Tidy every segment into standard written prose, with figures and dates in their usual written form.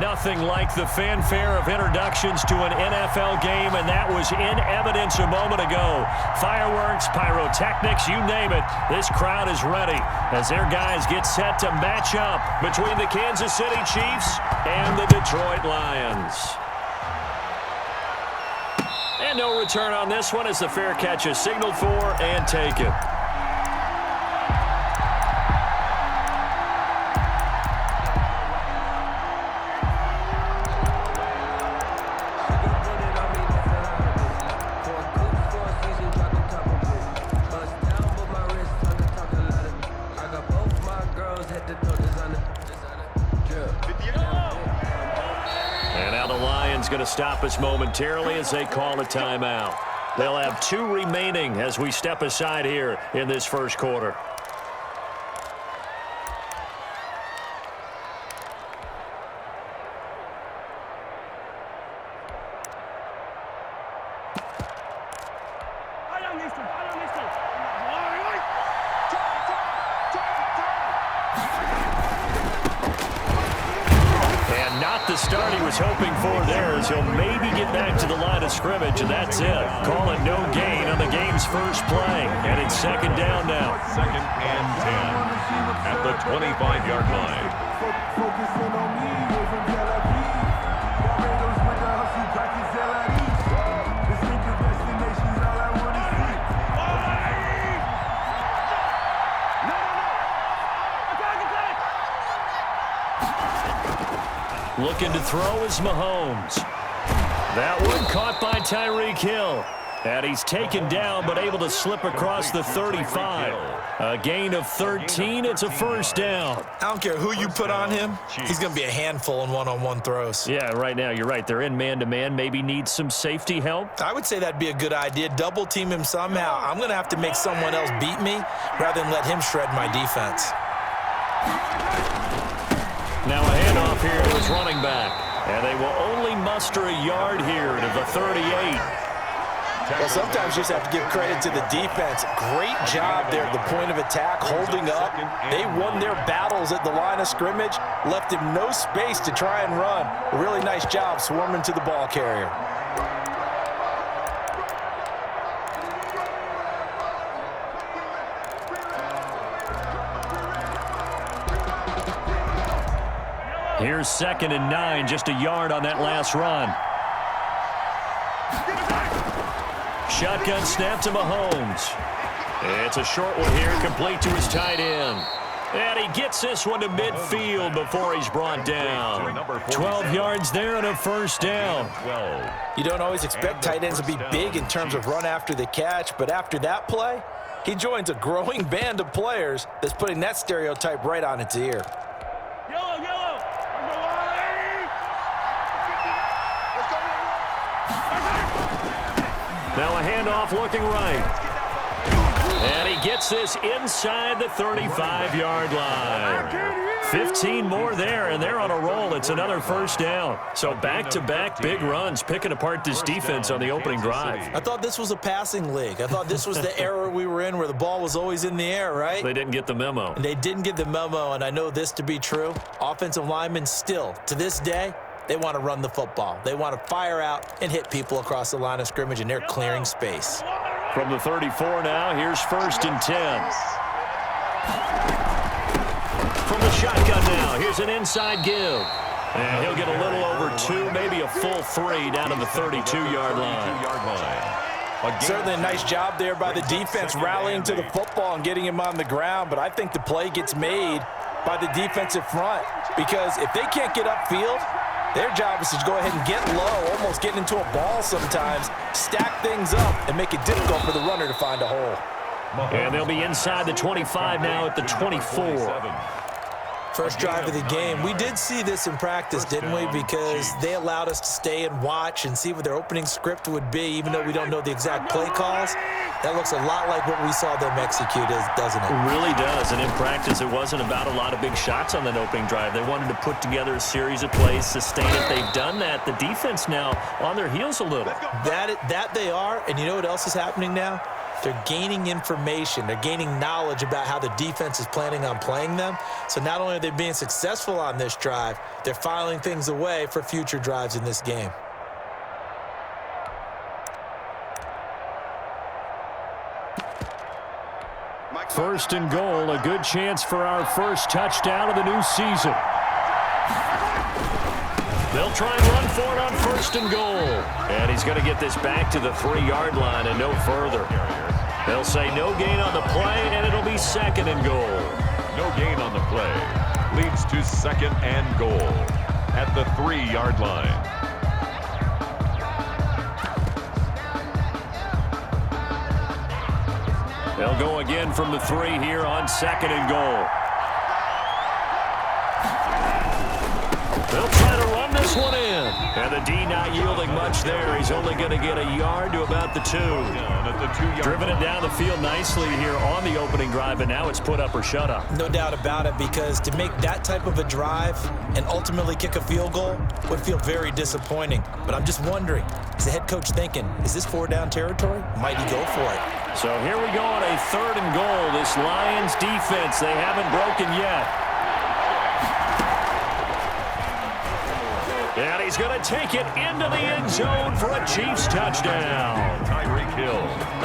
Nothing like the fanfare of introductions to an NFL game, and that was in evidence a moment ago. Fireworks, pyrotechnics, you name it. This crowd is ready as their guys get set to match up between the Kansas City Chiefs and the Detroit Lions. And no return on this one as the fair catch is signaled for and taken. Going to stop us momentarily as they call a timeout. They'll have 2 remaining as we step aside here in this first quarter. The start he was hoping for there as he'll maybe get back to the line of scrimmage, and that's it. Call it no gain on the game's first play, and it's second down now. Second and 10 at the 25-yard line. Looking to throw is Mahomes. That one caught by Tyreek Hill. And he's taken down but able to slip across the 35. A gain of 13. It's a first down. I don't care who you put on him. He's going to be a handful in one-on-one throws. Yeah, right now you're right. They're in man-to-man. Maybe need some safety help. I would say that'd be a good idea. Double team him somehow. I'm going to have to make someone else beat me rather than let him shred my defense. Now a handoff here to his running back. And they will only muster a yard here to the 38. Well, sometimes you just have to give credit to the defense. Great job there at the point of attack, holding up. They won their battles at the line of scrimmage, left him no space to try and run. A really nice job swarming to the ball carrier. Here's 2nd and 9, just a yard on that last run. Shotgun snap to Mahomes. It's a short one here, complete to his tight end. And he gets this one to midfield before he's brought down. 12 yards there and a first down. You don't always expect tight ends to be big in terms of run after the catch, but after that play, he joins a growing band of players that's putting that stereotype right on its ear. Now a handoff looking right. And he gets this inside the 35-yard line. 15 more there, and they're on a roll. It's another first down. So back-to-back big runs, picking apart this defense on the opening drive. I thought this was a passing league. I thought this was the era we were in where the ball was always in the air, right? They didn't get the memo. They didn't get the memo, and I know this to be true. Offensive linemen still, to this day, they want to run the football. They want to fire out and hit people across the line of scrimmage, and they're clearing space. From the 34 now, here's 1st and 10. From the shotgun now, here's an inside give. And he'll get a little over 2, maybe a full 3 down to the 32-yard line. Certainly a nice job there by the defense rallying to the football and getting him on the ground, but I think the play gets made by the defensive front because if they can't get upfield, their job is to go ahead and get low, almost get into a ball sometimes, stack things up, and make it difficult for the runner to find a hole. And they'll be inside the 25 now at the 24. First drive of the game. We did see this in practice, didn't we? Because they allowed us to stay and watch and see what their opening script would be, even though we don't know the exact play calls. That looks a lot like what we saw them execute, doesn't it? It really does. And in practice, it wasn't about a lot of big shots on that opening drive. They wanted to put together a series of plays, sustain it. They've done that. The defense now on their heels a little. That they are. And you know what else is happening now? They're gaining information. They're gaining knowledge about how the defense is planning on playing them. So not only are they being successful on this drive, they're filing things away for future drives in this game. First and goal, a good chance for our first touchdown of the new season. They'll try and run for it on first and goal. And he's going to get this back to the 3-yard line and no further. They'll say no gain on the play, and it'll be second and goal. No gain on the play. Leads to second and goal at the 3-yard line. They'll go again from the 3 here on second and goal. They'll try to run this one in. And the D not yielding much there. He's only going to get a yard to about the 2. Driven it down the field nicely here on the opening drive, and now it's put up or shut up. No doubt about it, because to make that type of a drive and ultimately kick a field goal would feel very disappointing. But I'm just wondering, is the head coach thinking, is this 4-down territory? Might he go for it? So here we go on a third and goal. This Lions defense, they haven't broken yet. And he's going to take it into the end zone for a Chiefs touchdown. Tyreek Hill.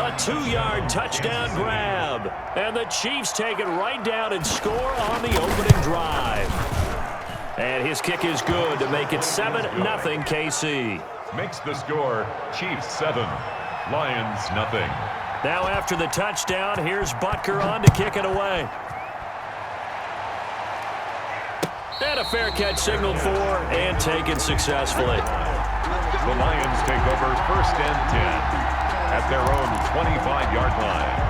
A 2-yard touchdown grab. And the Chiefs take it right down and score on the opening drive. And his kick is good to make it 7-0 KC. Makes the score Chiefs 7, Lions nothing. Now after the touchdown, here's Butker on to kick it away. And a fair catch signaled for and taken successfully. The Lions take over first and 10 at their own 25-yard line.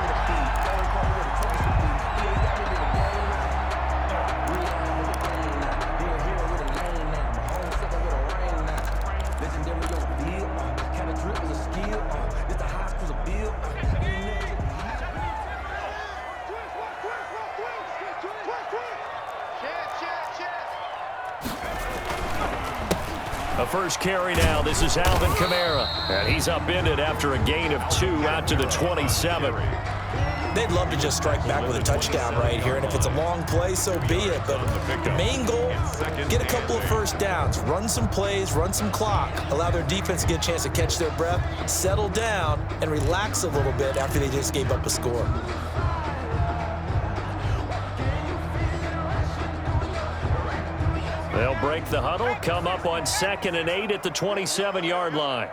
A first carry now. This is Alvin Kamara. And he's upended after a gain of 2 out to the 27. They'd love to just strike back with a touchdown right here, and if it's a long play, so be it. But the main goal, get a couple of first downs, run some plays, run some clock, allow their defense to get a chance to catch their breath, settle down, and relax a little bit after they just gave up a score. They'll break the huddle, come up on 2nd and 8 at the 27-yard line.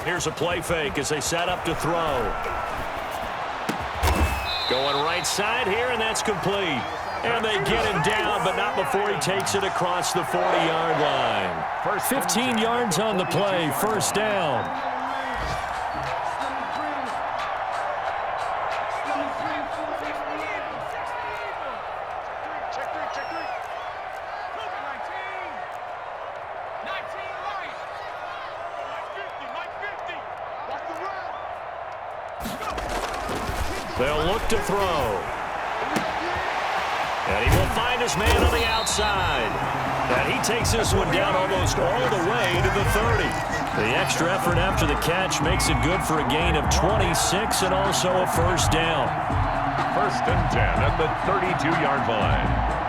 Here's a play fake as they set up to throw. Going right side here, and that's complete. And they get him down, but not before he takes it across the 40-yard line. 15 yards on the play, first down. They'll look to throw. And he will find his man on the outside. And he takes this one down almost all the way to the 30. The extra effort after the catch makes it good for a gain of 26 and also a first down. First and 10 at the 32-yard line.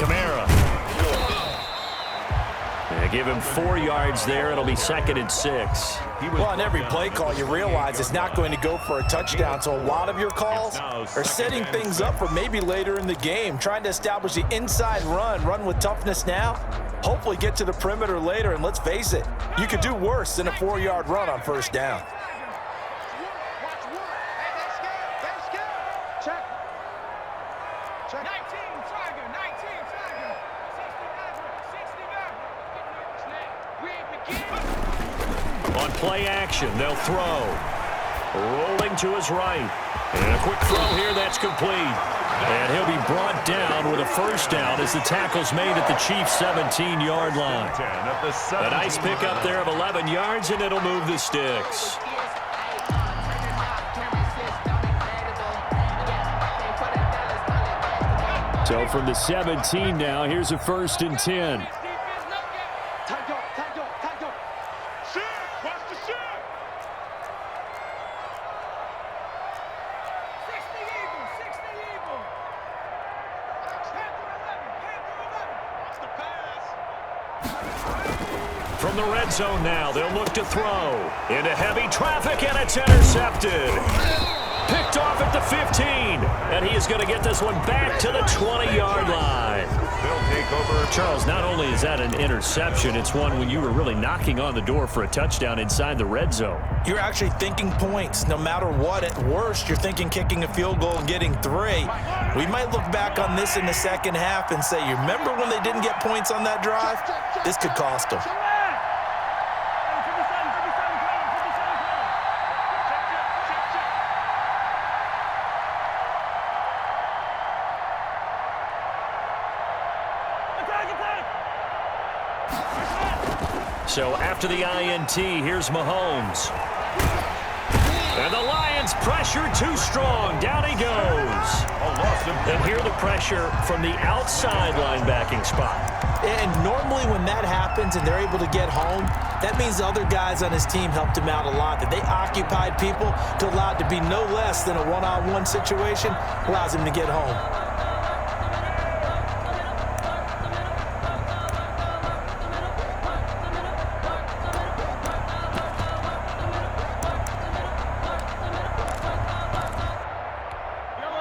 Kamara. Give him 4 yards there. It'll be 2nd and 6. Well, on every play call, you realize it's not going to go for a touchdown. So a lot of your calls are setting things up for maybe later in the game, trying to establish the inside run with toughness now, hopefully get to the perimeter later. And let's face it, you could do worse than a 4-yard run on first down. play action. They'll throw. Rolling to his right. And a quick throw here that's complete. And he'll be brought down with a first down as the tackle's made at the Chiefs' 17-yard line. A nice pickup there of 11 yards, and it'll move the sticks. So from the 17 now, here's a 1st and 10. From the red zone now, they'll look to throw. Into heavy traffic, and it's intercepted. Picked off at the 15, and he is going to get this one back to the 20-yard line. They'll take over. Charles, not only is that an interception, it's one when you were really knocking on the door for a touchdown inside the red zone. You're actually thinking points no matter what. At worst, you're thinking kicking a field goal and getting 3. We might look back on this in the second half and say, you remember when they didn't get points on that drive? This could cost them. So after the INT, here's Mahomes. And the Lions pressure too strong. Down he goes. And here the pressure from the outside linebacking spot. And normally when that happens and they're able to get home, that means the other guys on his team helped him out a lot. That they occupied people to allow it to be no less than a one-on-one situation allows him to get home.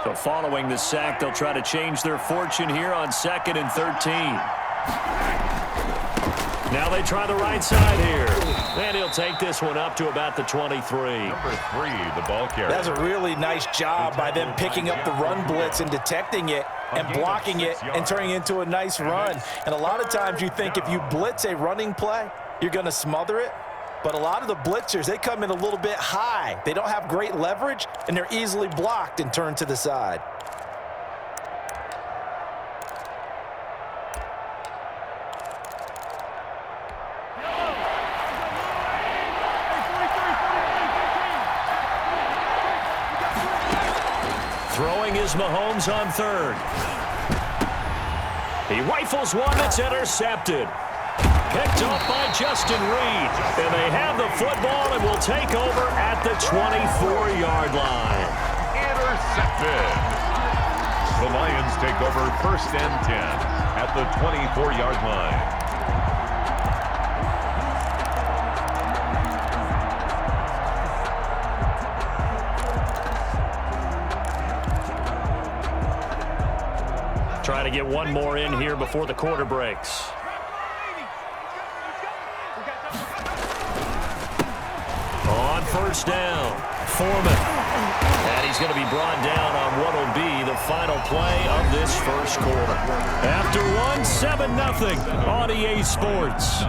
So following the sack, they'll try to change their fortune here on 2nd and 13. Now they try the right side here. And he'll take this one up to about the 23. Number 3, the ball carrier. That's a really nice job by them picking up the run blitz and detecting it and blocking it and turning it into a nice run. And a lot of times you think if you blitz a running play, you're going to smother it. But a lot of the blitzers, they come in a little bit high. They don't have great leverage, and they're easily blocked and turned to the side. Throwing is Mahomes on 3rd. He rifles one that's intercepted. Picked off by Justin Reed. And they have the football and will take over at the 24-yard line. Intercepted. The Lions take over 1st and 10 at the 24-yard line. Try to get one more in here before the quarter breaks. On 1st down, Foreman. And he's going to be brought down on what will be the final play of this 1st quarter. After 7-0 on EA Sports.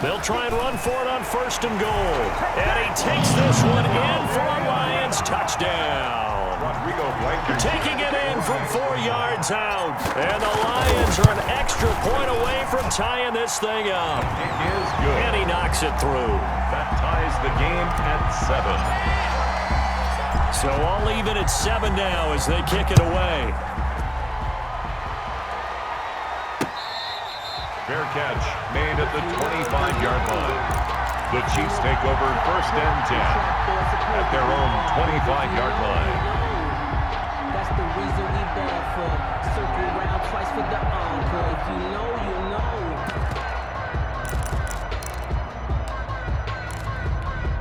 They'll try and run for it on 1st and goal. And he takes this one in for a Lions touchdown. Taking it in from 4 yards out. And the Lions are an extra point away from tying this thing up. It is good. And he knocks it through. That ties the game at 7. So all even at 7 now as they kick it away. Fair catch made at the 25-yard line. The Chiefs take over 1st and 10 at their own 25-yard line. That's the reason we bad for. Circle around twice for the encore. If you know, you know.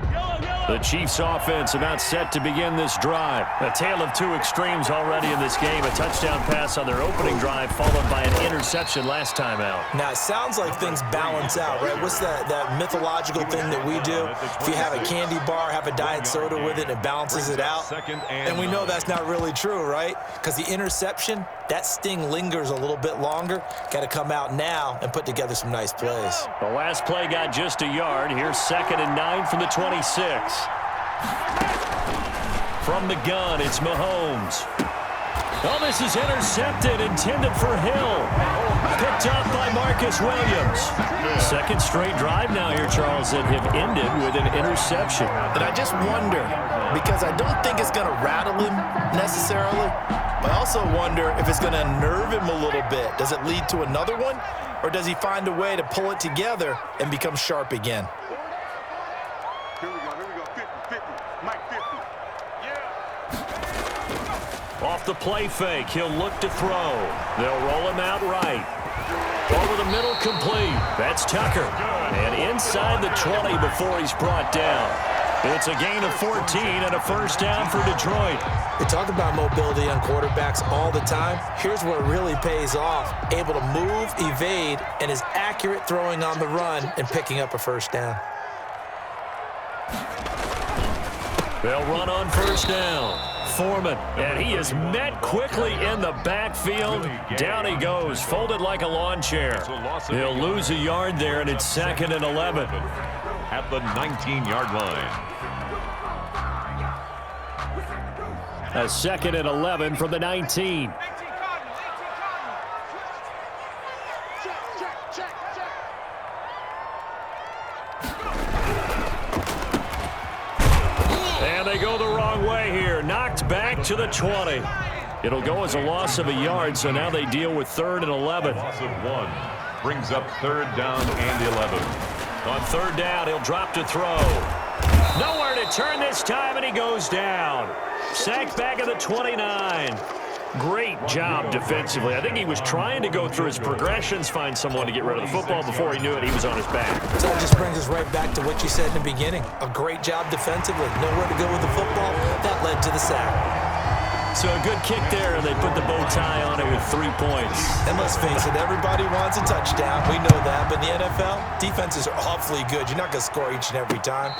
Yellow, yellow. The Chiefs offense about set to begin this drive. A tale of two extremes already in this game. A touchdown pass on their opening drive followed by an interception last time out. Now, it sounds like things balance out, right? What's that mythological thing that we do? If you have a candy bar, have a diet soda with it, and it balances it out. And we know that's not really true, right? Because the interception, that sting lingers a little bit longer. Got to come out now and put together some nice plays. The last play got just a yard. Here's 2nd and 9 from the 26. From the gun, it's Mahomes. Oh, this is intercepted, intended for Hill. Picked up by Marcus Williams. Second straight drive now here, Charles, that have ended with an interception. And I just wonder, because I don't think it's going to rattle him necessarily, but I also wonder if it's going to unnerve him a little bit. Does it lead to another one, or does he find a way to pull it together and become sharp again? Here we go, 50, Mike 50. Off the play fake, he'll look to throw. They'll roll him out right. Over the middle, complete. That's Tucker. And inside the 20 before he's brought down. It's a gain of 14 and a first down for Detroit. We talk about mobility on quarterbacks all the time. Here's where it really pays off. Able to move, evade, and is accurate throwing on the run and picking up a first down. They'll run on first down. Foreman, and he is met quickly in the backfield. Down he goes, folded like a lawn chair. He'll lose a yard there, and it's 2nd and 11. At the 19-yard line. A 2nd and 11 from the 19. And they go the wrong way here. Knocked back to the 20. It'll go as a loss of a yard, so now they deal with 3rd and 11. Loss of 1 brings up 3rd down and 11. On 3rd down, he'll drop to throw. Nowhere to turn this time, and he goes down. Sacked back at the 29. Great job defensively. I think he was trying to go through his progressions, find someone to get rid of the football. Before he knew it, he was on his back. So that just brings us right back to what you said in the beginning. A great job defensively. Nowhere to go with the football. That led to the sack. So a good kick there, and they put the bow tie on it with 3 points. And let's face it, everybody wants a touchdown. We know that. But in the NFL, defenses are awfully good. You're not going to score each and every time.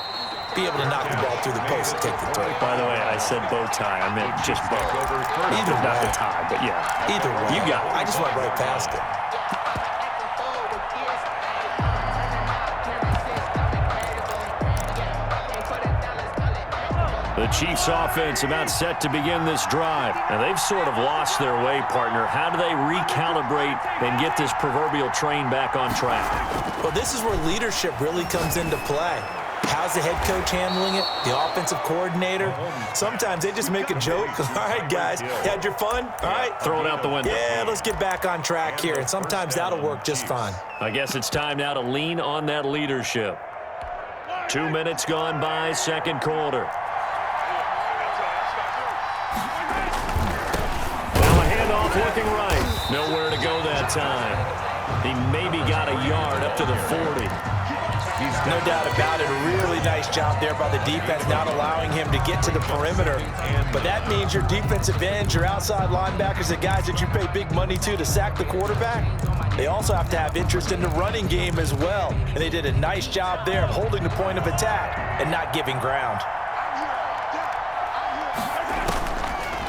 Be able to knock the ball through the post and take the throw. By the way, I said bow tie. I meant just bow. Either not way. the tie, but yeah. Either way. You got it. I just went right past it. The Chiefs offense about set to begin this drive. And they've sort of lost their way, partner. How do they recalibrate and get this proverbial train back on track? Well, this is where leadership really comes into play. How's the head coach handling it? The offensive coordinator? Sometimes they just make a joke. All right, guys, you had your fun? All right. Throw it out the window. Yeah, let's get back on track here. And sometimes that'll work just fine. I guess it's time now to lean on that leadership. 2 minutes gone by, second quarter. Now a handoff looking right. Nowhere to go that time. He maybe got a yard up to the 40. No doubt about it. A really nice job there by the defense, not allowing him to get to the perimeter. But that means your defensive ends, your outside linebackers, the guys that you pay big money to sack the quarterback, they also have to have interest in the running game as well. And they did a nice job there of holding the point of attack and not giving ground.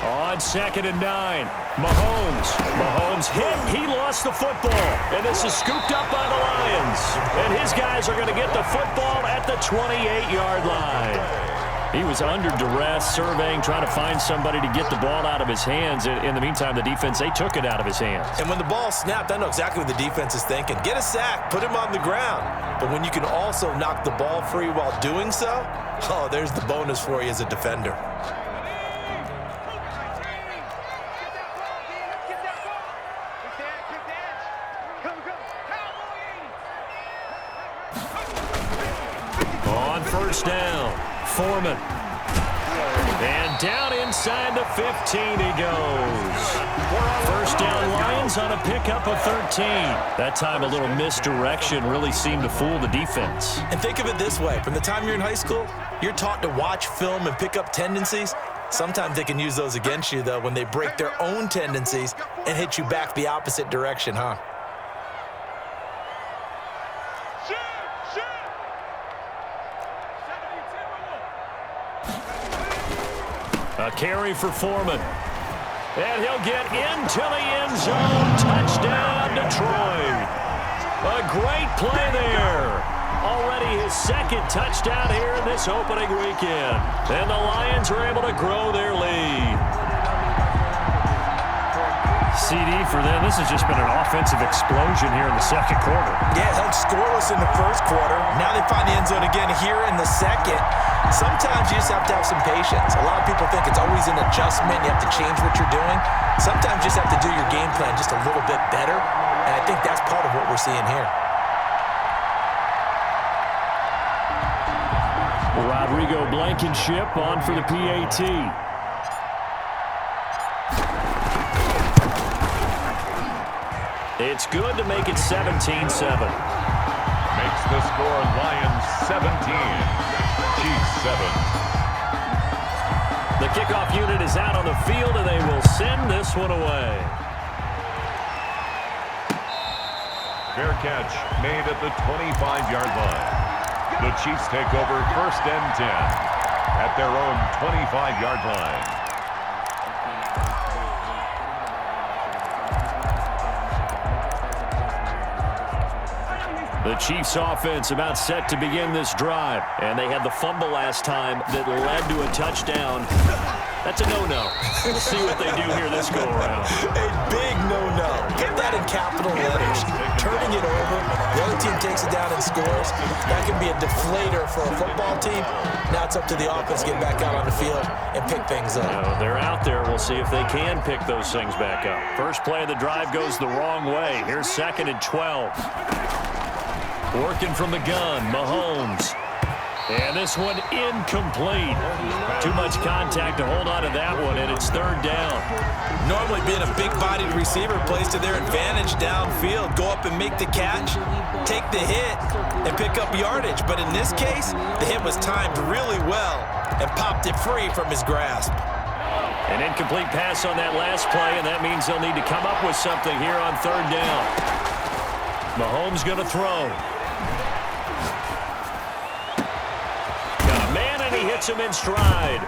On 2nd and 9, Mahomes hit. He lost the football. And this is scooped up by the Lions. And his guys are going to get the football at the 28-yard line. He was under duress, surveying, trying to find somebody to get the ball out of his hands. In the meantime, the defense, they took it out of his hands. And when the ball snapped, I know exactly what the defense is thinking. Get a sack, put him on the ground. But when you can also knock the ball free while doing so, oh, there's the bonus for you as a defender. On first down, Foreman. And down inside the 15 he goes. First down, Lions. Lions on a pickup of 13. That time a little misdirection really seemed to fool the defense. And think of it this way. From the time you're in high school, you're taught to watch film and pick up tendencies. Sometimes they can use those against you, though, when they break their own tendencies and hit you back the opposite direction, huh? A carry for Foreman. And he'll get into the end zone. Touchdown, Detroit. A great play there. Already his second touchdown here in this opening weekend. And the Lions are able to grow their lead. CD for them, this has just been an offensive explosion here in the second quarter. Yeah, held scoreless in the first quarter. Now they find the end zone again here in the second. Sometimes you just have to have some patience. A lot of people think it's always an adjustment. You have to change what you're doing. Sometimes you just have to do your game plan just a little bit better. And I think that's part of what we're seeing here. Rodrigo Blankenship on for the PAT. It's good to make it 17-7. Makes the score Lions 17, Chiefs 7. The kickoff unit is out on the field, and they will send this one away. Fair catch made at the 25-yard line. The Chiefs take over first and 10 at their own 25-yard line. The Chiefs offense about set to begin this drive. And they had the fumble last time that led to a touchdown. That's a no-no. We'll see what they do here this go-around. A big no-no. Get that in capital letters. Turning it over, the other team takes it down and scores. That can be a deflator for a football team. Now it's up to the offense to get back out on the field and pick things up. They're out there. We'll see if they can pick those things back up. First play of the drive goes the wrong way. Here's 2nd and 12. Working from the gun, Mahomes. And this one incomplete. Too much contact to hold on to that one, and it's 3rd down. Normally being a big-bodied receiver plays to their advantage downfield. Go up and make the catch, take the hit, and pick up yardage. But in this case, the hit was timed really well and popped it free from his grasp. An incomplete pass on that last play, and that means they'll need to come up with something here on 3rd down. Mahomes going to throw. He hits him in stride.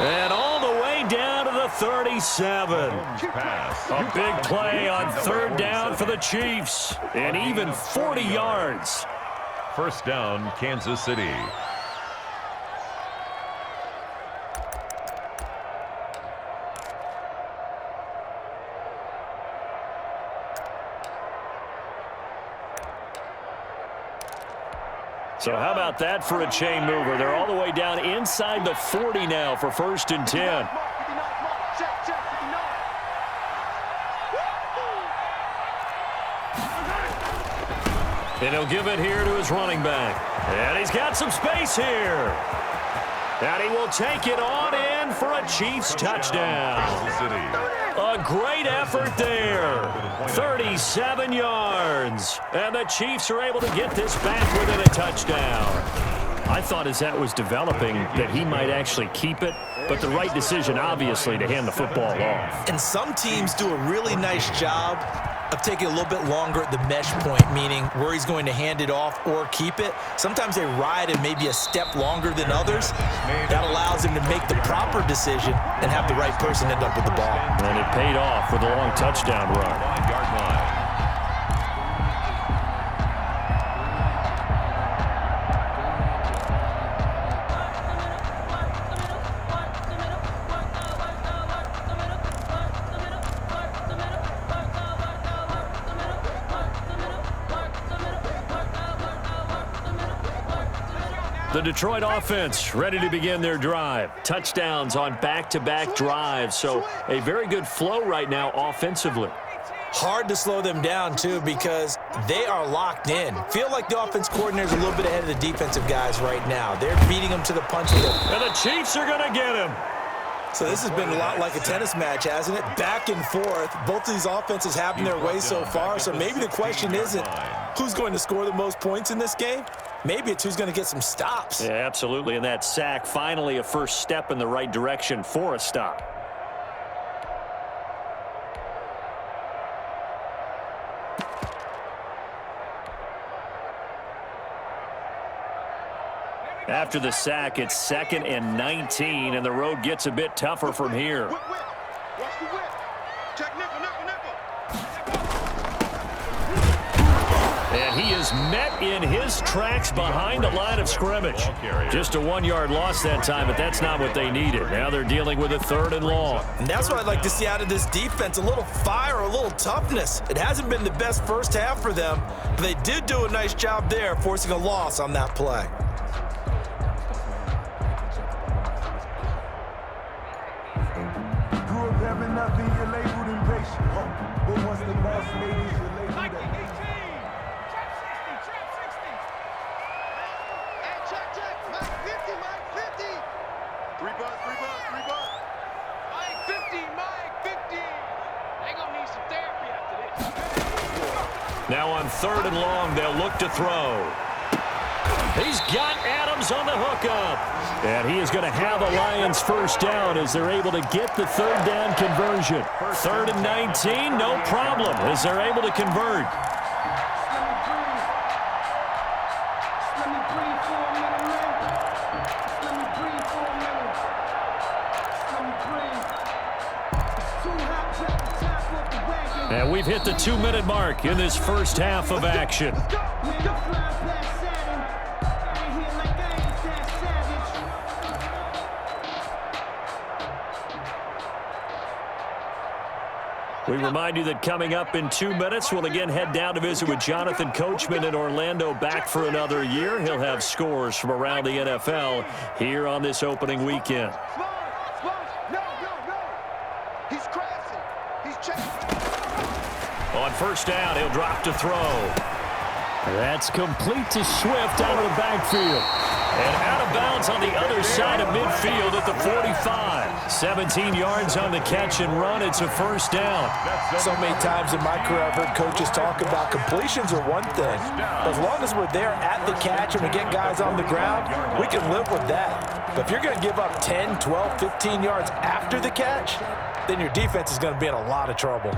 And all the way down to the 37. A big play on 3rd down for the Chiefs. And even 40 yards. First down, Kansas City. So how about that for a chain mover? They're all the way down inside the 40 now for 1st and 10. And he'll give it here to his running back. And he's got some space here. And he will take it on in for a Chiefs touchdown. A great effort there. 37 yards. And the Chiefs are able to get this back within a touchdown. I thought as that was developing that he might actually keep it, but the right decision, obviously, to hand the football off. And some teams do a really nice job of taking a little bit longer at the mesh point, meaning where he's going to hand it off or keep it. Sometimes they ride it maybe a step longer than others. That allows him to make the proper decision and have the right person end up with the ball. And it paid off with a long touchdown run. 5-yard line. The Detroit offense ready to begin their drive. Touchdowns on back-to-back drives, so a very good flow right now offensively. Hard to slow them down, too, because they are locked in. Feel like the offense coordinator is a little bit ahead of the defensive guys right now. They're beating them to the punch. And the Chiefs are going to get him. So this has been a lot like a tennis match, hasn't it? Back and forth. Both of these offenses having their way so far. So maybe the question isn't who's going to score the most points in this game. Maybe it's who's going to get some stops. Yeah, absolutely. And that sack, finally a first step in the right direction for a stop. After the sack, it's 2nd and 19, and the road gets a bit tougher from here. Watch the whip. Check nickel. And he is met in his tracks behind the line of scrimmage. Just a 1-yard loss that time, but that's not what they needed. Now they're dealing with a 3rd and long. And that's what I'd like to see out of this defense, a little fire, a little toughness. It hasn't been the best first half for them, but they did do a nice job there, forcing a loss on that play. Now on 3rd and long, they'll look to throw. He's got Adams on the hookup. And he is going to have a Lions first down as they're able to get the 3rd down conversion. 3rd and 19, no problem as they're able to convert. And we've hit the 2-minute mark in this first half of action. We remind you that coming up in 2 minutes, we'll again head down to visit with Jonathan Coachman in Orlando, back for another year. He'll have scores from around the NFL here on this opening weekend. On first down, he'll drop to throw. That's complete to Swift out of the backfield. And out of bounds on the other side of midfield at the 45. 17 yards on the catch and run. It's a first down. So many times in my career I've heard coaches talk about completions are one thing. As long as we're there at the catch and we get guys on the ground, we can live with that. But if you're going to give up 10, 12, 15 yards after the catch, then your defense is going to be in a lot of trouble.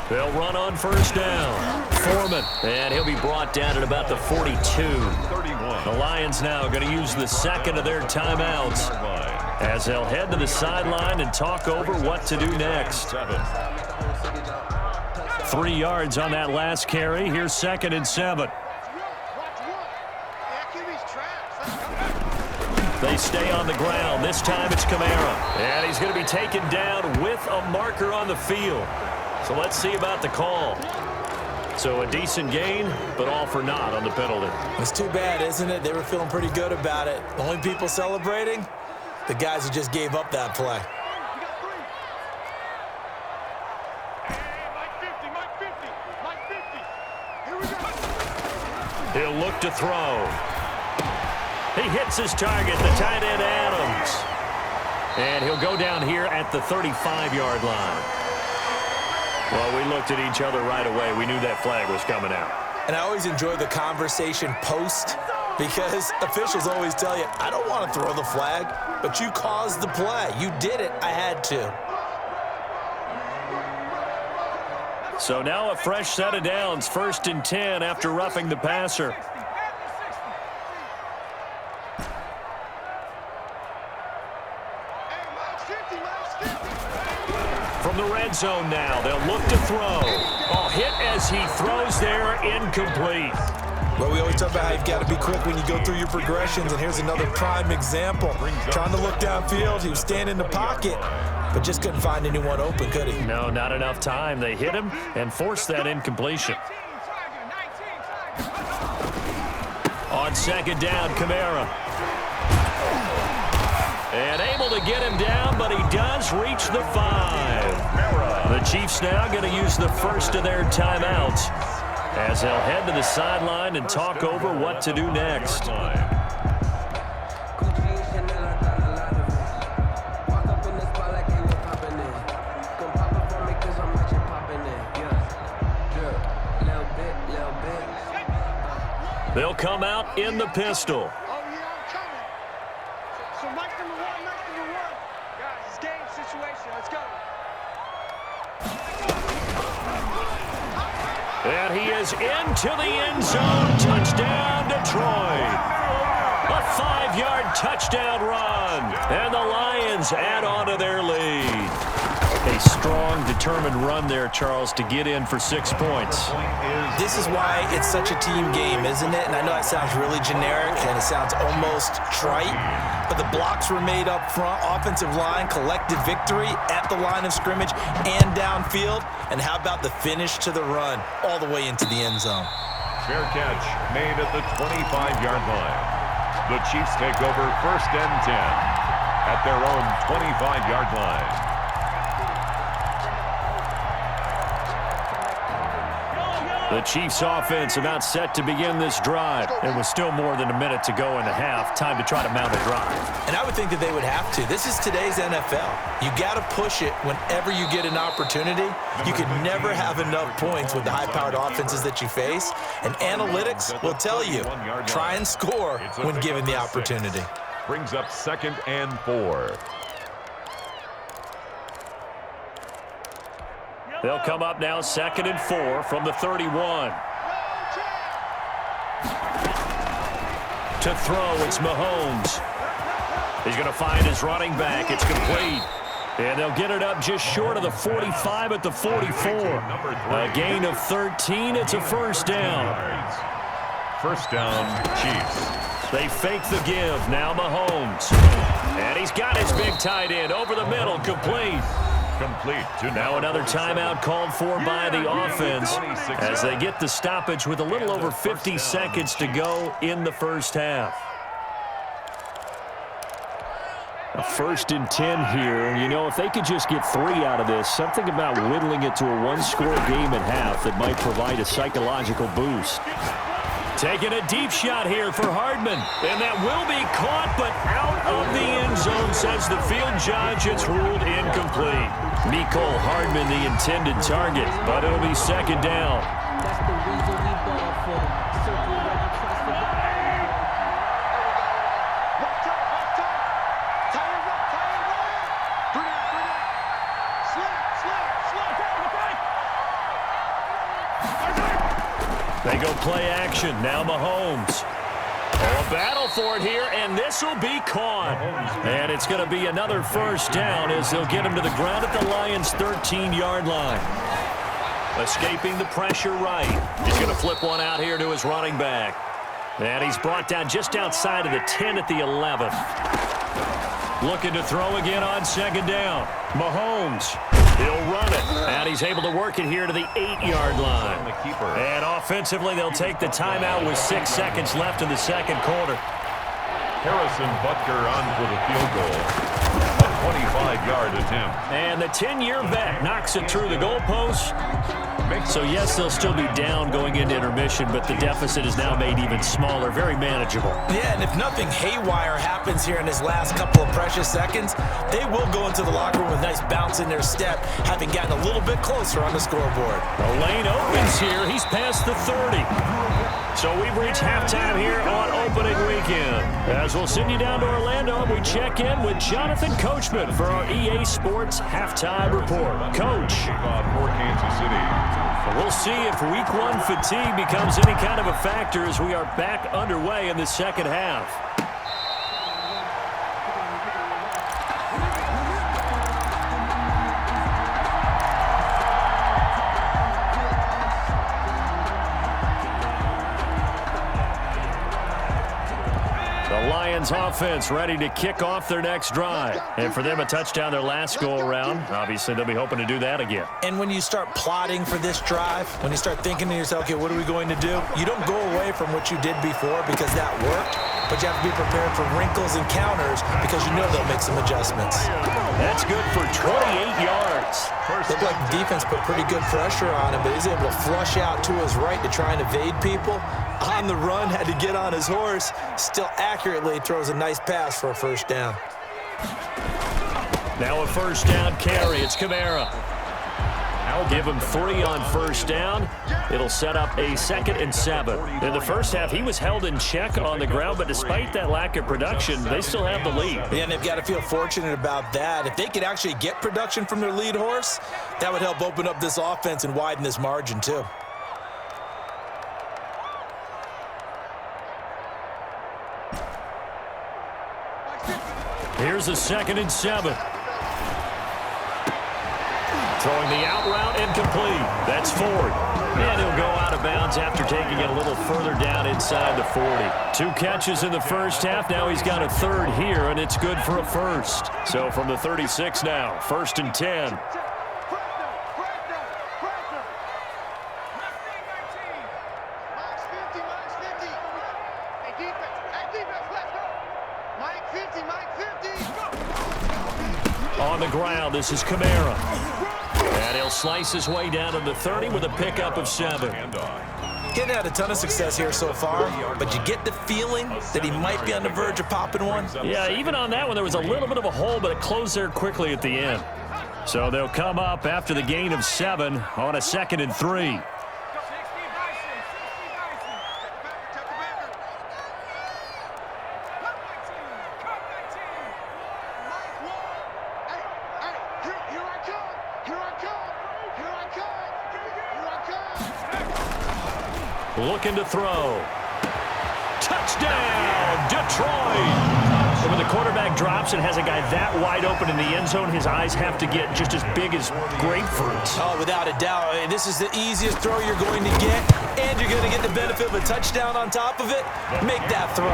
They'll run on first down. Foreman, and he'll be brought down at about the 42. The Lions now going to use the second of their timeouts as they'll head to the sideline and talk over what to do next. 3 yards on that last carry. Here's 2nd and 7. They stay on the ground. This time it's Kamara. And he's going to be taken down with a marker on the field. So let's see about the call. So a decent gain, but all for naught on the penalty. It's too bad, isn't it? They were feeling pretty good about it. The only people celebrating, the guys who just gave up that play. He'll look to throw. He hits his target, the tight end Adams. And he'll go down here at the 35-yard line. Well, we looked at each other right away. We knew that flag was coming out. And I always enjoy the conversation post because officials always tell you, I don't want to throw the flag, but you caused the play. You did it. I had to. So now a fresh set of downs. 1st and 10 after roughing the passer. From the red zone now, they'll look to throw. Oh, hit as he throws there, incomplete. Well, we always talk about how you've got to be quick when you go through your progressions, and here's another prime example. Trying to look downfield, he was standing in the pocket, but just couldn't find anyone open, could he? No, not enough time. They hit him and forced that incompletion. On second down, Kamara. And able to get him down, but he does reach the 5. The Chiefs now going to use the first of their timeouts as they'll head to the sideline and talk over what to do next. They'll come out in the pistol. So Mike number one. Guys, it's game situation. Let's go. And he is into the end zone. Touchdown, Detroit. A 5-yard touchdown run. And the Lions add on to their lead. A strong, determined run there, Charles, to get in for 6 points. This is why it's such a team game, isn't it? And I know that sounds really generic and it sounds almost trite, but the blocks were made up front. Offensive line collected victory at the line of scrimmage and downfield. And how about the finish to the run all the way into the end zone? Fair catch made at the 25-yard line. The Chiefs take over 1st and 10 at their own 25-yard line. The Chiefs offense about set to begin this drive. It was still more than a minute to go in the half. Time to try to mount a drive. And I would think that they would have to. This is today's NFL. You got to push it whenever you get an opportunity. You can never have enough points with the high-powered offenses that you face. And analytics will tell you, try and score when given the opportunity. Brings up 2nd and 4. They'll come up now 2nd and 4 from the 31. To throw, it's Mahomes. He's going to find his running back. It's complete. And they'll get it up just short of the 45 at the 44. A gain of 13. It's a 1st down. 1st down, Chiefs. They fake the give. Now Mahomes. And he's got his big tight end over the middle. Complete. To now another timeout called for by the offense as they get the stoppage with a little over 50 seconds to go in the first half. A 1st and 10 here. You know, if they could just get 3 out of this, something about whittling it to a 1-score game at half that might provide a psychological boost. Taking a deep shot here for Hardman. And that will be caught, but out of the end zone, says the field judge. It's ruled incomplete. Mecole Hardman, the intended target, but it'll be 2nd down. That's the reason we ball for circle around, twice for the They go play action. Now Mahomes. Oh, a battle for it here, and this will be caught. And it's going to be another 1st down as they'll get him to the ground at the Lions' 13-yard line. Escaping the pressure right. He's going to flip one out here to his running back. And he's brought down just outside of the 10 at the 11. Looking to throw again on 2nd down. Mahomes. He'll run it. And he's able to work it here to the 8-yard line. And offensively, they'll take the timeout with 6 seconds left in the 2nd quarter. Harrison Butker on for the field goal. A 25-yard attempt. And the 10-year vet knocks it through the goalpost. So, yes, they'll still be down going into intermission, but the deficit is now made even smaller, very manageable. Yeah, and if nothing haywire happens here in his last couple of precious seconds, they will go into the locker room with a nice bounce in their step, having gotten a little bit closer on the scoreboard. The lane opens here. He's past the 30. So we've reached halftime here on opening weekend. As we'll send you down to Orlando, we check in with Jonathan Coachman for our EA Sports Halftime Report. Coach. For Kansas City. We'll see if week 1 fatigue becomes any kind of a factor as we are back underway in the 2nd half. Ravens offense ready to kick off their next drive. And for them, a touchdown their last go-around. Obviously, they'll be hoping to do that again. And when you start plotting for this drive, when you start thinking to yourself, okay, what are we going to do? You don't go away from what you did before because that worked, but you have to be prepared for wrinkles and counters because you know they'll make some adjustments. That's good for 28 yards. Looked like the defense put pretty good pressure on him, but he's able to flush out to his right to try and evade people. On the run, had to get on his horse. Still accurately throws a nice pass for a first down. Now a first down carry. It's Kamara. I'll give him 3 on first down. It'll set up a 2nd and 7. In the first half, he was held in check on the ground, but despite that lack of production, they still have the lead. Yeah, and they've got to feel fortunate about that. If they could actually get production from their lead horse, that would help open up this offense and widen this margin too. Here's a 2nd and 7. Throwing the out route incomplete. That's Ford. And he'll go out of bounds after taking it a little further down inside the 40. 2 catches in the first half. Now he's got a 3rd here, and it's good for a first. So from the 36 now, 1st and 10. On the ground, this is Kamara. And he'll slice his way down to the 30 with a pickup of 7. Getting had a ton of success here so far, but you get the feeling that he might be on the verge of popping one. Yeah, even on that one, there was a little bit of a hole, but it closed there quickly at the end. So they'll come up after the gain of 7 on a 2nd and 3. Looking to throw. Touchdown, Detroit! And when the quarterback drops and has a guy that wide open in the end zone, his eyes have to get just as big as grapefruits. Oh, without a doubt. This is the easiest throw you're going to get, and you're going to get the benefit of a touchdown on top of it. Make that throw.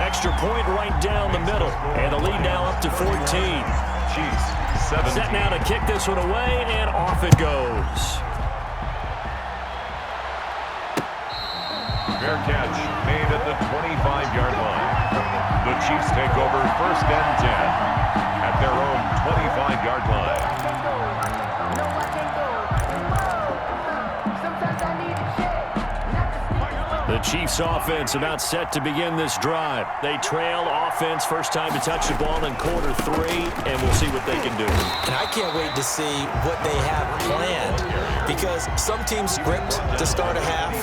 Extra point right down the middle, and the lead now up to 14. Chiefs, 7. Set now to kick this one away, and off it goes. Fair catch made at the 25-yard line. The Chiefs take over 1st and 10 at their own 25-yard line. The Chiefs offense about set to begin this drive. They trail offense, first time to touch the ball in quarter 3, and we'll see what they can do. And I can't wait to see what they have planned, because some teams script to start a half.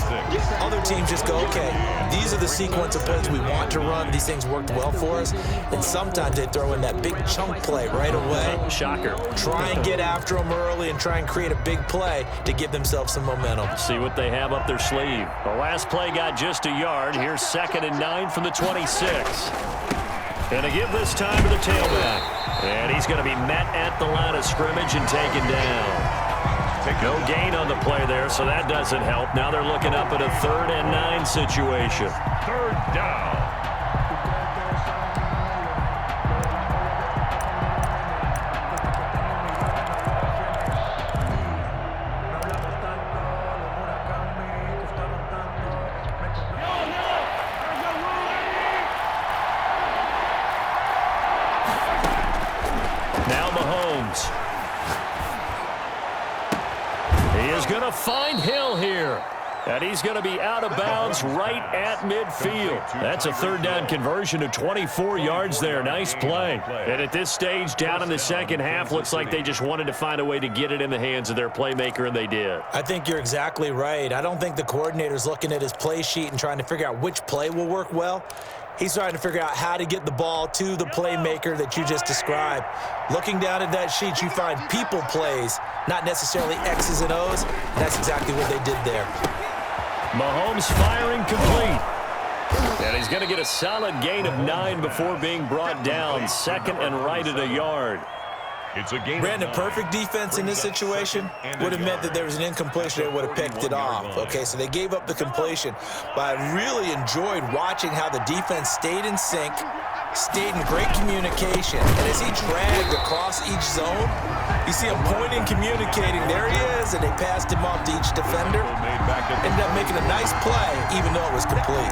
Other teams just go, okay, these are the sequence of plays we want to run. These things worked well for us. And sometimes they throw in that big chunk play right away. Shocker. Try and get after them early and try and create a big play to give themselves some momentum. See what they have up their sleeve. The last play got just a yard. Here's 2nd and 9 from the 26. And they give this time to the tailback. And he's going to be met at the line of scrimmage and taken down. No gain on the play there, so that doesn't help. Now they're looking up at a 3rd and 9 situation. 3rd down. Now Mahomes. He is going to find Hill here. And he's going to be out of bounds right at midfield. That's a 3rd down conversion of 24 yards there. Nice play. And at this stage, down in the second half, looks like they just wanted to find a way to get it in the hands of their playmaker, and they did. I think you're exactly right. I don't think the coordinator's looking at his play sheet and trying to figure out which play will work well. He's trying to figure out how to get the ball to the playmaker that you just described. Looking down at that sheet, you find people plays, not necessarily X's and O's. And that's exactly what they did there. Mahomes firing complete. And he's going to get a solid gain of 9 before being brought down. 2nd and right at a yard. It's a game. Brandon, perfect defense in this situation would have meant that there was an incompletion. They would have picked it off. Okay, so they gave up the completion. But I really enjoyed watching how the defense stayed in sync, stayed in great communication. And as he dragged across each zone, you see him pointing, communicating. There he is, and they passed him off to each defender. Ended up making a nice play, even though it was complete.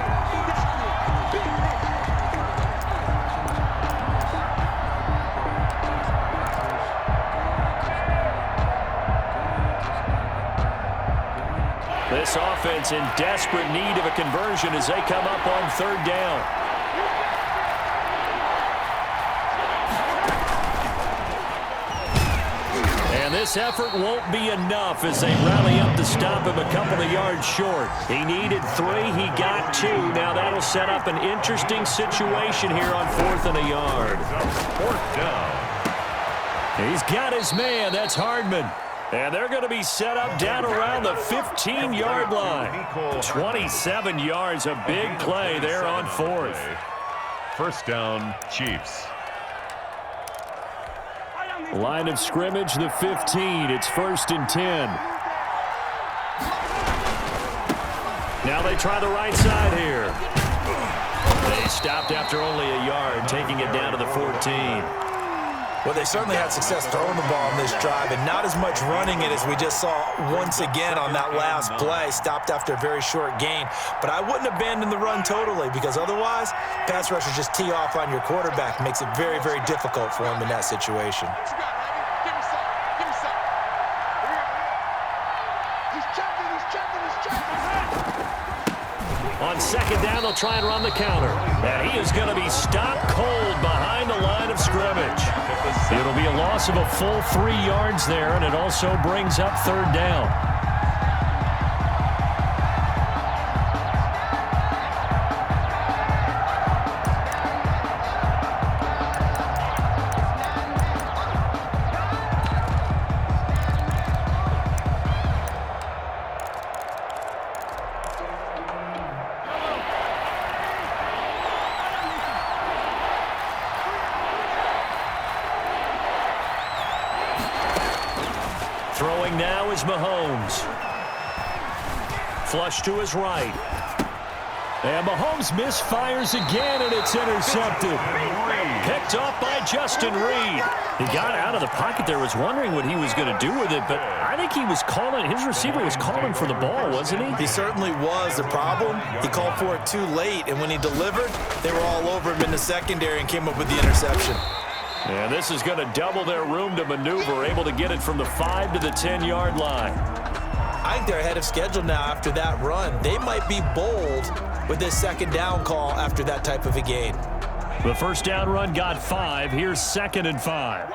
This offense in desperate need of a conversion as they come up on third down. And this effort won't be enough as they rally up to stop him a couple of yards short. He needed 3, he got 2. Now that'll set up an interesting situation here on 4th and a yard. 4th down. He's got his man. That's Hardman. And they're going to be set up down around the 15-yard line. 27 yards, a big play there on 4th. 1st down, Chiefs. Line of scrimmage, the 15. It's 1st and 10. Now they try the right side here. They stopped after only a yard, taking it down to the 14. Well, they certainly had success throwing the ball on this drive, and not as much running it as we just saw once again on that last play. Stopped after a very short gain. But I wouldn't abandon the run totally, because otherwise, pass rushers just tee off on your quarterback. Makes it very, very difficult for him in that situation. On 2nd down, they'll try and run the counter. And he is going to be stopped cold behind the line of scrimmage. It'll be a loss of a full 3 yards there, and it also brings up 3rd down. Throwing now is Mahomes. Flush to his right. And Mahomes misfires again, and it's intercepted. Picked off by Justin Reed. He got out of the pocket there, was wondering what he was going to do with it, but I think he was calling, his receiver was calling for the ball, wasn't he? He certainly was. The problem, he called for it too late, and when he delivered, they were all over him in the secondary and came up with the interception. And this is going to double their room to maneuver, able to get it from the 5 to the 10-yard line. I think they're ahead of schedule now after that run. They might be bold with this 2nd down call after that type of a gain. The 1st down run got 5. Here's 2nd and 5.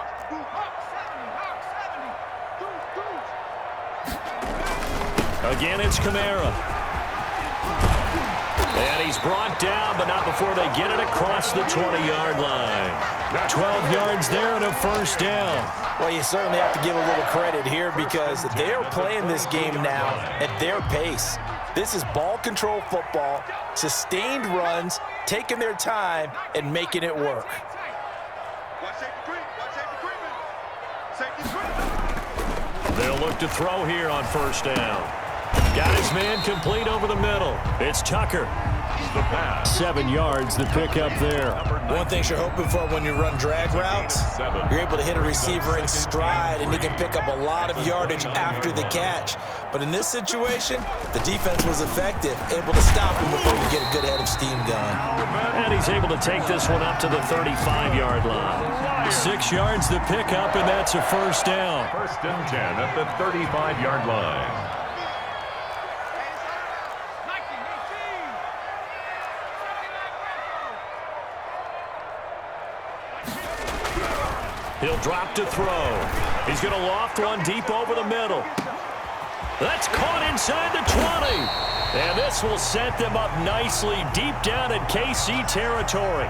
Again, it's Kamara. And he's brought down, but not before they get it across the 20-yard line. 12 yards there and a 1st down. Well, you certainly have to give a little credit here because they're playing this game now at their pace. This is ball control football, sustained runs, taking their time, and making it work. They'll look to throw here on 1st down. Got his man complete over the middle. It's Tucker. 7 yards, the pickup there. One thing you're hoping for when you run drag routes, you're able to hit a receiver in stride, and he can pick up a lot of yardage after the catch. But in this situation, the defense was effective, able to stop him before you get a good head of steam going. And he's able to take this one up to the 35-yard line. 6 yards, the pickup, and that's a 1st down. 1st and 10 at the 35-yard line. He'll drop to throw. He's going to loft one deep over the middle. That's caught inside the 20. And this will set them up nicely deep down in KC territory.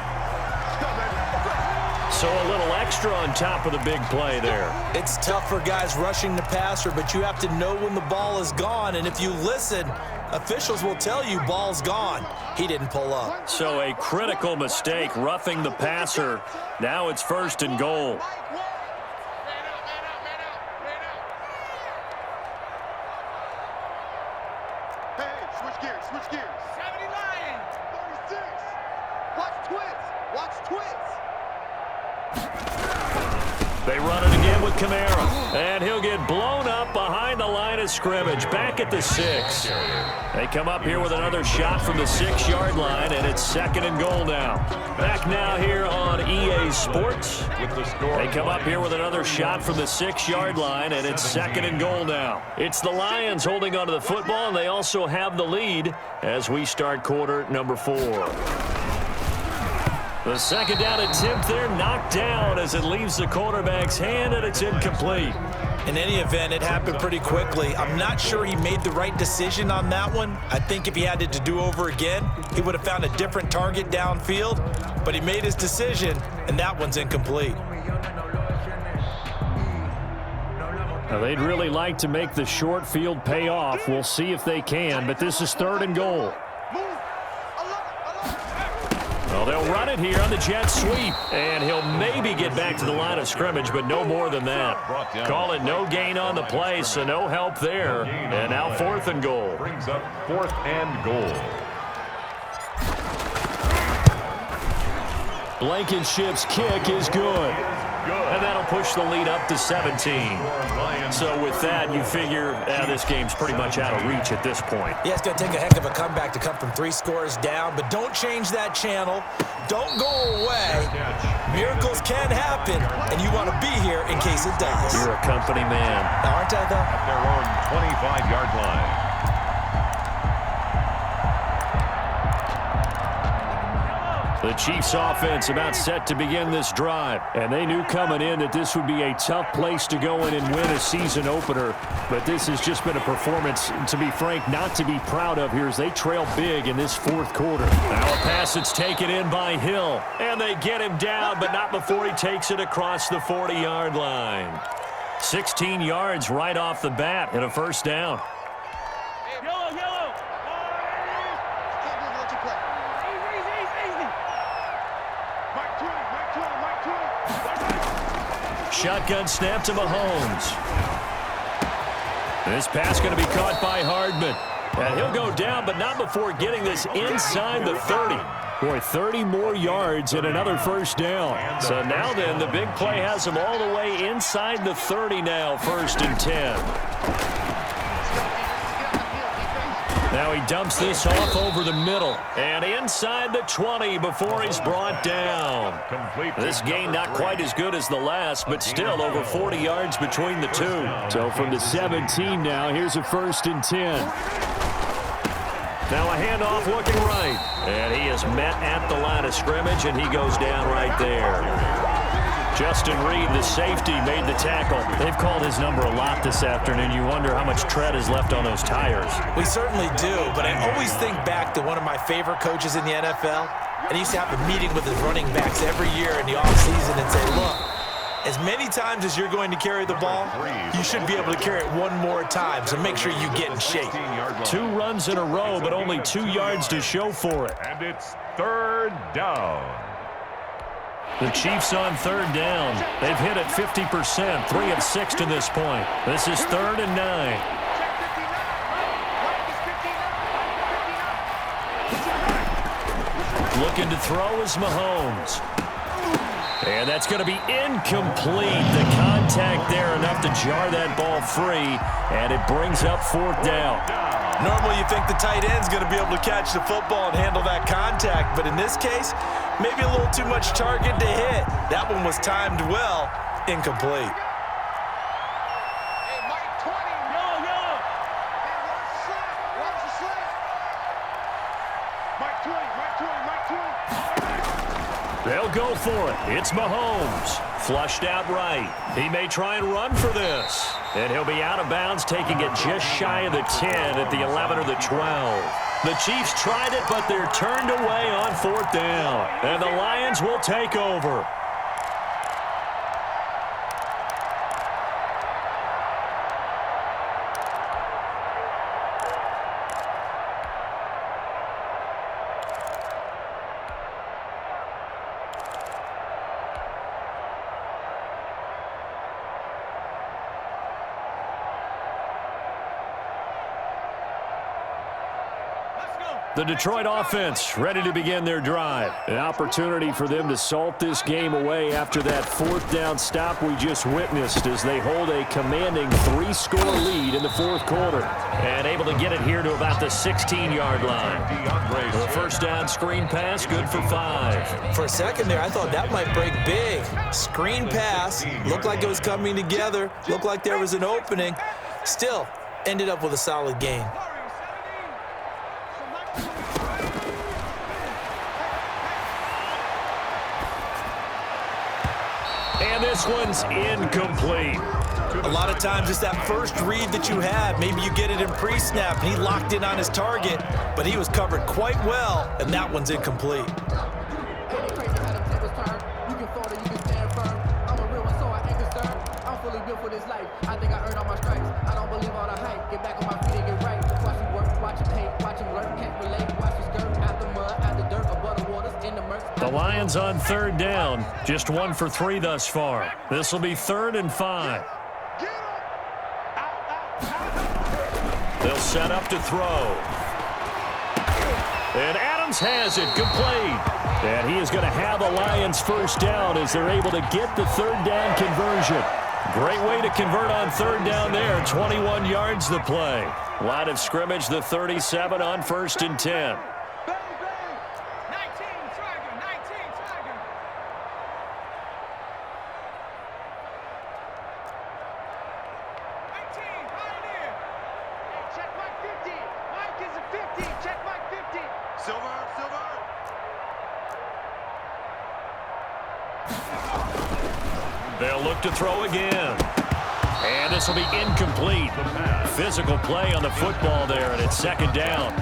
So a little extra on top of the big play there. It's tough for guys rushing the passer, but you have to know when the ball is gone. And if you listen, officials will tell you ball's gone. He didn't pull up. So a critical mistake, roughing the passer. Now it's 1st and goal. They run it again with Kamara. And he'll get blown up behind the line of scrimmage, back at the 6. They come up here with another shot from the 6-yard line, and it's 2nd and goal now. Back now here on EA Sports. They come up here with another shot from the 6-yard line, and it's 2nd and goal now. It's the Lions holding onto the football, and they also have the lead as we start quarter number 4. The second down attempt there knocked down as it leaves the quarterback's hand, and it's incomplete. In any event, it happened pretty quickly. I'm not sure he made the right decision on that one. I think if he had it to do over again, he would have found a different target downfield, but he made his decision, and that one's incomplete. Now, they'd really like to make the short field pay off. We'll see if they can, but this is 3rd and goal. Well, they'll run it here on the jet sweep, and he'll maybe get back to the line of scrimmage, but no more than that. Call it no gain on the play, so no help there. And now 4th and goal. Brings up 4th and goal. Blankenship's kick is good. And that'll push the lead up to 17. So with that, you figure this game's pretty much out of reach at this point. Yeah, it's going to take a heck of a comeback to come from 3 scores down, but don't change that channel. Don't go away. Miracles can happen, and you want to be here in case it does. You're a company man. Aren't I, though? At their own 25-yard line. The Chiefs offense about set to begin this drive. And they knew coming in that this would be a tough place to go in and win a season opener. But this has just been a performance, to be frank, not to be proud of here as they trail big in this 4th quarter. Now a pass that's taken in by Hill. And they get him down, but not before he takes it across the 40-yard line. 16 yards right off the bat and a 1st down. Shotgun snap to Mahomes. This pass going to be caught by Hardman. And he'll go down, but not before getting this inside the 30. Boy, 30 more yards and another 1st down. So now then, the big play has him all the way inside the 30 now, 1st and 10. Now he dumps this off over the middle and inside the 20 before he's brought down. This gain not quite as good as the last, but still over 40 yards between the two. So from the 17 now, here's a 1st and 10. Now a handoff looking right. And he is met at the line of scrimmage, and he goes down right there. Justin Reed, the safety, made the tackle. They've called his number a lot this afternoon. You wonder how much tread is left on those tires. We certainly do, but I always think back to one of my favorite coaches in the NFL. And he used to have a meeting with his running backs every year in the offseason and say, look, as many times as you're going to carry the ball, you should be able to carry it one more time, so make sure you get in shape. 2 runs in a row, but only 2 yards to show for it. And it's 3rd down. The Chiefs on 3rd down. They've hit it 50%, 3 of 6 to this point. This is 3rd and 9. Looking to throw is Mahomes. And that's going to be incomplete. The contact there enough to jar that ball free, and it brings up 4th down. Normally you think the tight end's going to be able to catch the football and handle that contact, but in this case, maybe a little too much target to hit. That one was timed well, incomplete. Hey, Mike 20. Yellow. Hey, watch the slant. Mike 20. They'll go for it. It's Mahomes. Flushed out right. He may try and run for this. And he'll be out of bounds, taking it just shy of the 10 at the 11 or the 12. The Chiefs tried it, but they're turned away on 4th down. And the Lions will take over. The Detroit offense ready to begin their drive. An opportunity for them to salt this game away after that fourth down stop we just witnessed as they hold a commanding 3-score lead in the fourth quarter. And able to get it here to about the 16-yard line. The first down screen pass, good for 5. For a second there, I thought that might break big. Screen pass, looked like it was coming together, looked like there was an opening. Still, ended up with a solid gain. And this one's incomplete. A lot of times it's that first read that you have. Maybe you get it in pre-snap, and he locked in on his target, but he was covered quite well, and that one's incomplete. I think I earned all my stripes. I don't believe all the hype. Get back on my feet and get right. Watch him work, watch him hate, watch him work. Can't relate, watch his skirt. Out the mud, out the dirt, above the waters, in the murk. The Lions on third down. Just 1 for 3 thus far. This will be 3rd and 5. They'll set up to throw. And Adams has it, complete. And he is going to have a Lions first down as they're able to get the third down conversion. Great way to convert on third down there. 21 yards the play. Line of scrimmage, the 37 on 1st and 10. They'll look to throw again. And this will be incomplete. Physical play on the football there, and it's 2nd down.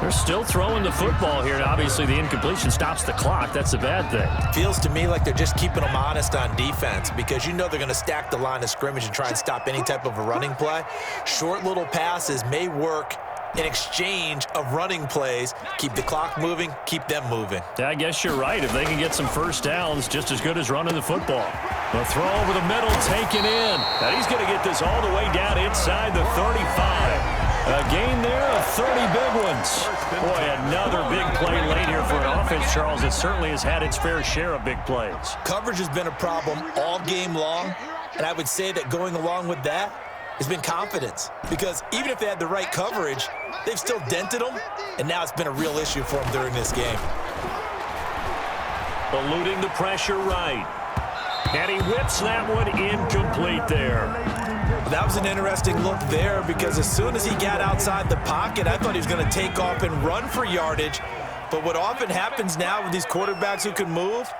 They're still throwing the football here, and obviously the incompletion stops the clock. That's a bad thing. Feels to me like they're just keeping them honest on defense because you know they're going to stack the line of scrimmage and try and stop any type of a running play. Short little passes may work in exchange of running plays. Keep the clock moving, keep them moving. Yeah, I guess you're right. If they can get some first downs, just as good as running the football. The throw over the middle, taken in. And he's going to get this all the way down inside the 35. A gain there of 30 big ones. Boy, another big play late here for an offense, Charles, that certainly has had its fair share of big plays. Coverage has been a problem all game long, and I would say that going along with that has been confidence. Because even if they had the right coverage, they've still dented them, and now it's been a real issue for them during this game. Eluding the pressure right. And he whips that one incomplete there. That was an interesting look there because as soon as he got outside the pocket, I thought he was going to take off and run for yardage. But what often happens now with these quarterbacks who can move,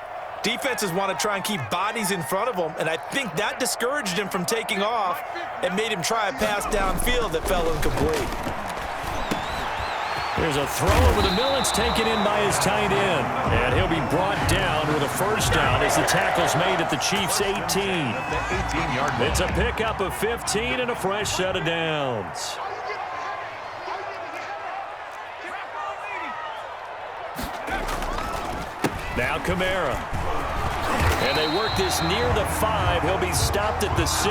defenses want to try and keep bodies in front of them, and I think that discouraged him from taking off and made him try a pass downfield that fell incomplete. There's a throw over the middle. It's taken in by his tight end. And he'll be brought down with a first down as the tackle's made at the Chiefs' 18. It's a pickup of 15 and a fresh set of downs. Now Kamara. And they work this near the 5. He'll be stopped at the 6.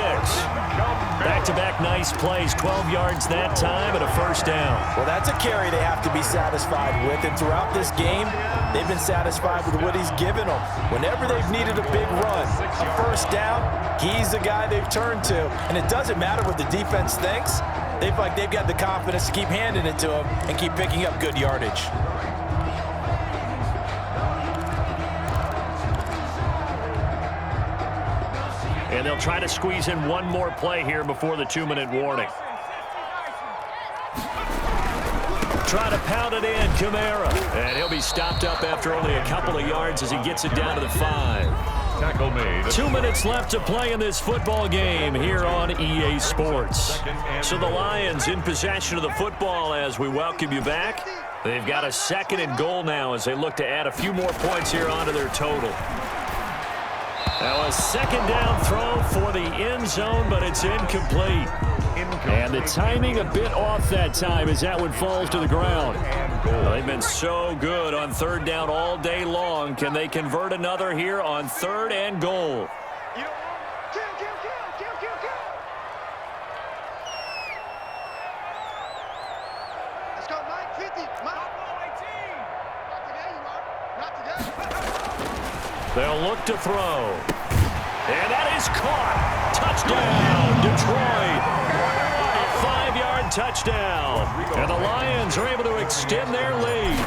Back-to-back nice plays, 12 yards that time and a first down. Well, that's a carry they have to be satisfied with, and throughout this game, they've been satisfied with what he's given them. Whenever they've needed a big run, a first down, he's the guy they've turned to. And it doesn't matter what the defense thinks. They've got the confidence to keep handing it to him and keep picking up good yardage. And they'll try to squeeze in one more play here before the 2-minute warning. Try to pound it in, Kamara. And he'll be stopped up after only a couple of yards as he gets it down to the 5. Tackle made. 2 minutes left to play in this football game here on EA Sports. So the Lions in possession of the football as we welcome you back. They've got a 2nd and goal now as they look to add a few more points here onto their total. Now a 2nd down throw for the end zone, but it's incomplete. And the timing a bit off that time as that one falls to the ground. Well, they've been so good on 3rd down all day long. Can they convert another here on 3rd and goal? Let's go, Mike, 50. Mike. They'll look to throw. And that is caught. Touchdown, Detroit. A 5-yard touchdown. And the Lions are able to extend their lead.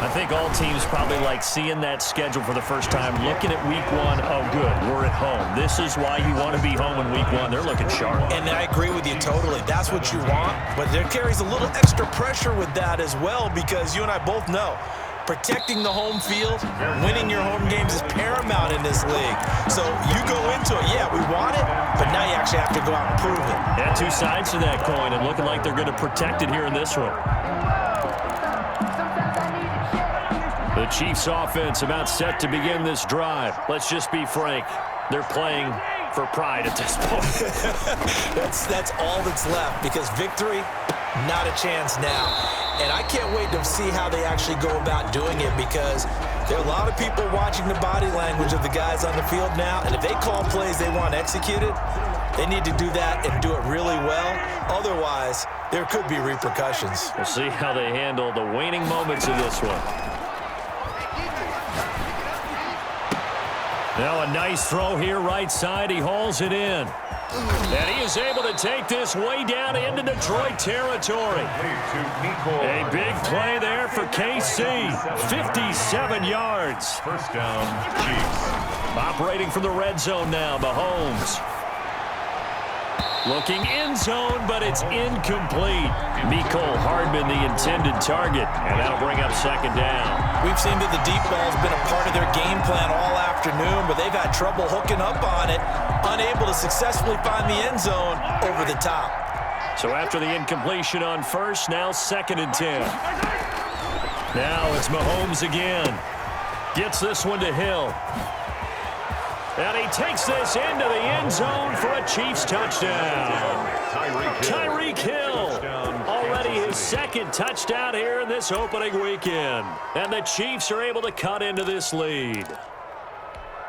I think all teams probably like seeing that schedule for the first time, looking at week one. Oh, good, we're at home. This is why you want to be home in week one. They're looking sharp. And I agree with you totally. That's what you want. But there carries a little extra pressure with that as well, because you and I both know protecting the home field, winning your home games is paramount in this league. So you go into it, yeah, we want it, but now you actually have to go out and prove it. Yeah, two sides to that coin, and looking like they're going to protect it here in this one. The Chiefs offense about set to begin this drive. Let's just be frank. They're playing for pride at this point. That's all that's left, because victory, not a chance now. And I can't wait to see how they actually go about doing it, because there are a lot of people watching the body language of the guys on the field now, and if they call plays they want executed, they need to do that and do it really well. Otherwise, there could be repercussions. We'll see how they handle the waning moments of this one. Now a nice throw here right side. He hauls it in. And he is able to take this way down into Detroit territory. A big play there for KC. 57 yards. First down, Chiefs. Operating from the red zone now, Mahomes. Looking end zone, but it's incomplete. Mecole Hardman, the intended target, and that'll bring up second down. We've seen that the deep ball's been a part of their game plan all afternoon, but they've had trouble hooking up on it, unable to successfully find the end zone over the top. So after the incompletion on first, now 2nd and 10. Now it's Mahomes again. Gets this one to Hill. And he takes this into the end zone for a Chiefs touchdown. Tyreek Hill. Already his 2nd touchdown here in this opening weekend. And the Chiefs are able to cut into this lead.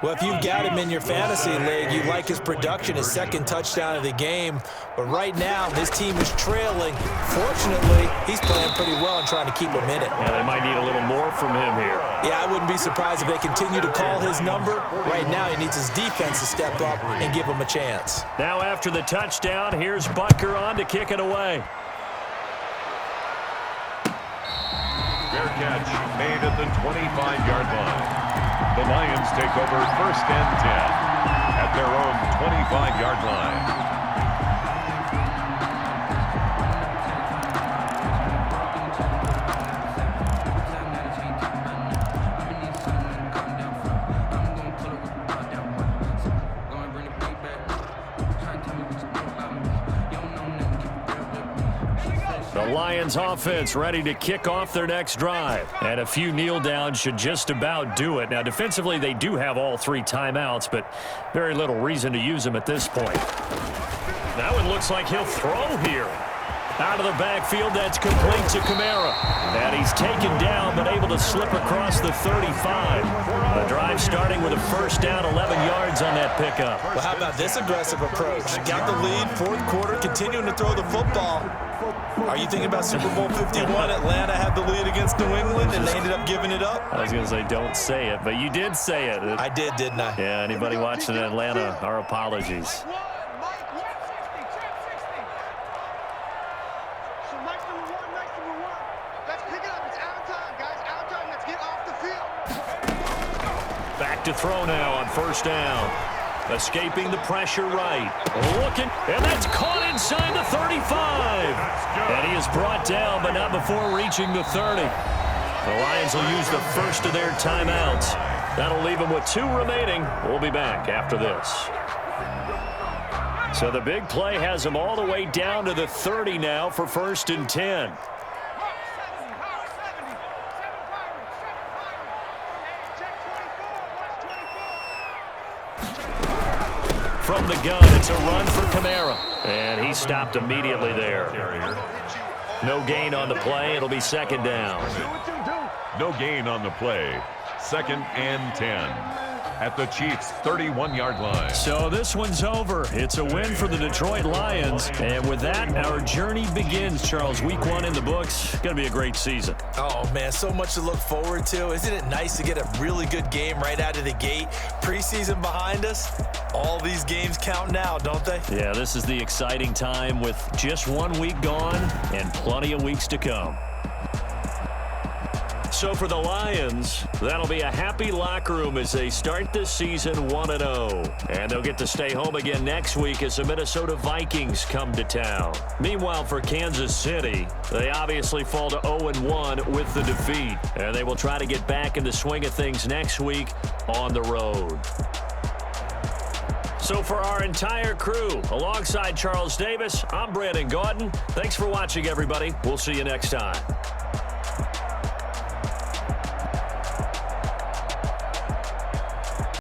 Well, if you've got him in your fantasy league, you like his production, his 2nd touchdown of the game. But right now, this team is trailing. Fortunately, he's playing pretty well and trying to keep him in it. Yeah, they might need a little more from him here. Yeah, I wouldn't be surprised if they continue to call his number. Right now, he needs his defense to step up and give him a chance. Now after the touchdown, here's Butker on to kick it away. Fair catch made at the 25-yard line. The Lions take over 1st and 10 at their own 25-yard line. The Lions offense ready to kick off their next drive. And a few kneel downs should just about do it. Now, defensively, they do have all 3 timeouts, but very little reason to use them at this point. That one looks like he'll throw here. Out of the backfield, that's complete to Kamara. And he's taken down, but able to slip across the 35. The drive starting with a 1st down, 11 yards on that pickup. Well, how about this aggressive approach? Got the lead, 4th quarter, continuing to throw the football. Are you thinking about Super Bowl 51? Atlanta had the lead against New England, and they ended up giving it up? I was going to say, don't say it, but you did say it. I did, didn't I? Yeah, anybody watching in Atlanta, our apologies. Back to throw now on 1st down. Escaping the pressure right. Looking, and that's caught inside the 35. And he is brought down, but not before reaching the 30. The Lions will use the 1st of their timeouts. That'll leave them with 2 remaining. We'll be back after this. So the big play has them all the way down to the 30 now for 1st and 10. From the gun, it's a run for Kamara. And he stopped immediately there. No gain on the play. It'll be 2nd down. No gain on the play. 2nd and 10. at the Chiefs' 31-yard line. So this one's over. It's a win for the Detroit Lions. And with that, our journey begins, Charles. Week 1 in the books. Going to be a great season. Oh, man, so much to look forward to. Isn't it nice to get a really good game right out of the gate? Preseason behind us. All these games count now, don't they? Yeah, this is the exciting time with just 1 week gone and plenty of weeks to come. So for the Lions, that'll be a happy locker room as they start this season 1-0. And they'll get to stay home again next week as the Minnesota Vikings come to town. Meanwhile, for Kansas City, they obviously fall to 0-1 with the defeat. And they will try to get back in the swing of things next week on the road. So for our entire crew, alongside Charles Davis, I'm Brandon Gaudin. Thanks for watching, everybody. We'll see you next time.